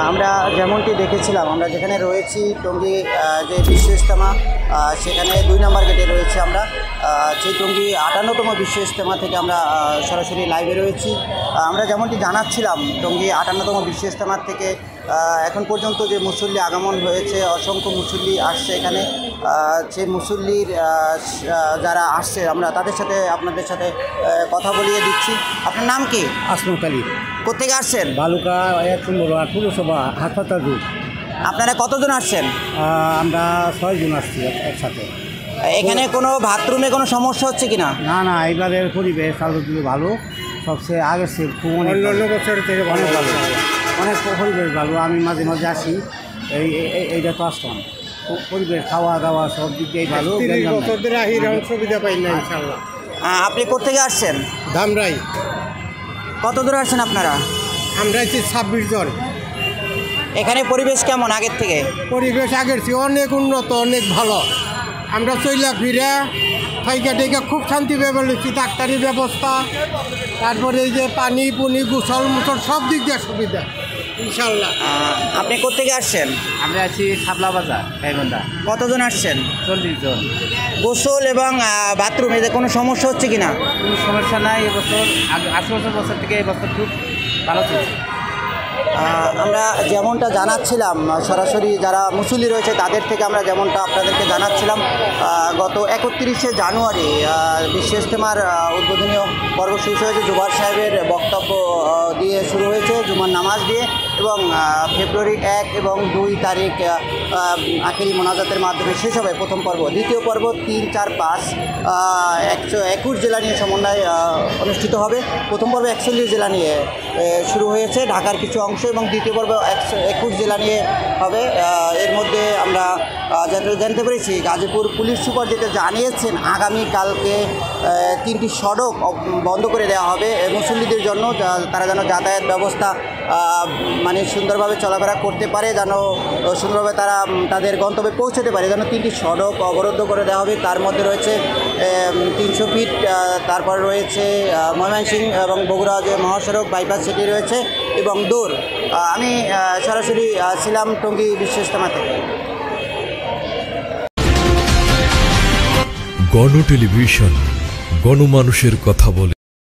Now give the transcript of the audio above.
আমরা যেমনটি দেখেছিলাম, আমরা যেখানে রয়েছি টঙ্গী যে বিশ্ব ইজতেমা, সেখানে 2 নম্বর গেটে রয়েছে আমরা। সেই টঙ্গী 58তম বিশ্ব ইজতেমা থেকে আমরা সরাসরি লাইভে রয়েছি। আমরা যেমনটি জানাচ্ছিলাম, টঙ্গী 58তম বিশ্ব ইজতেমা থেকে এখন পর্যন্ত যে মুসল্লি আগমন হয়েছে, অসংখ্য মুসল্লি আসছে এখানে। সেই মুসল্লির যারা আসছে, আমরা তাদের সাথে আপনাদের সাথে কথা বলিয়ে দিচ্ছি। আপনার নাম কি? আসমত আলী। কোথেকে আসছেন? বালুকা পুরসভা হাসপাতাল রুট। আপনারা কতজন আসছেন? আমরা 6 জন আসছি একসাথে। এখানে কোনো বাথরুমে কোনো সমস্যা হচ্ছে কি না? না, এবারের পরিবেশ আলোচনা ভালো, সবচেয়ে আগের সে অন্য বছর থেকে অনেক ভালো, অনেক পরিবেশ ভালো। আমি মাঝে মাঝে আসি, এইটা তো আসতাম। পরিবেশ, খাওয়া দাওয়া সব দিক দিয়ে ভালো। সুবিধা পাই না ইনশাল্লাহ। আপনি কোথেকে আসছেন? ধামরাই। কত দূরে আসছেন আপনারা? আমরা 26 জন। এখানে পরিবেশ কেমন আগের থেকে? পরিবেশ আগের চেয়ে অনেক উন্নত, অনেক ভালো। আমরা চইলা ফিরা থাইকা টেকা খুব শান্তি পেয়েছি। ডাক্তারি ব্যবস্থা, তারপরে এই যে পানি পুনি গোসল মোসল সব দিক দিয়ে সুবিধা ইনশাল্লাহ। আপনি কোথেকে আসছেন? আমরা আছি শাপলা বাজার, গাইবান্ধা। কতজন আসছেন? 40 জন। গোসল এবং বাথরুম এতে কোনো সমস্যা হচ্ছে কি না? কোনো সমস্যা নাই এবছর। 18 বছর থেকে এবছর খুব ভালো চলছে। আমরা যেমনটা জানাচ্ছিলাম, সরাসরি যারা মুসল্লি রয়েছে তাদের থেকে আমরা যেমনটা আপনাদেরকে জানাচ্ছিলাম, গত 31শে জানুয়ারি বিশ্ব ইজতেমার উদ্বোধনীয় পর্ব শুরু হয়েছে। জুবার সাহেবের বক্তব্য দিয়ে শুরু হয়েছে, জুমার নামাজ দিয়ে, এবং ফেব্রুয়ারি 1 এবং 2 তারিখ আখেরি মোনাজাতের মাধ্যমে শেষ হবে প্রথম পর্ব। দ্বিতীয় পর্ব 3, 4, 5 121 জেলা নিয়ে সমন্বয় অনুষ্ঠিত হবে। প্রথম পর্ব 41 জেলা নিয়ে শুরু হয়েছে, ঢাকার কিছু অংশ, এবং দ্বিতীয় পর্ব 21 জেলা নিয়ে হবে। এর মধ্যে আমরা জানতে পেরেছি গাজীপুর পুলিশ সুপার যেটা জানিয়েছেন, আগামীকালকে 3টি সড়ক বন্ধ করে দেওয়া হবে মুসল্লিদের জন্য, তারা যেন যাতায়াত ব্যবস্থা মানে সুন্দরভাবে চলাফেরা করতে পারে, যেন সুন্দরভাবে তারা তাদের গন্তব্যে পৌঁছতে পারে, যেন 3টি সড়ক অবরুদ্ধ করে দেওয়া হবে। তার মধ্যে রয়েছে 300 ফিট, তারপর রয়েছে ময়মনসিংহ এবং বগুড়া যে মহাসড়ক বাইপাস সেটি রয়েছে, এবং দৌড়। আমি সরাসরি ছিলাম টঙ্গী বিশ্ব ইজতেমা থেকে। গণ টেলিভিশন, গণমানুষের কথা বলে।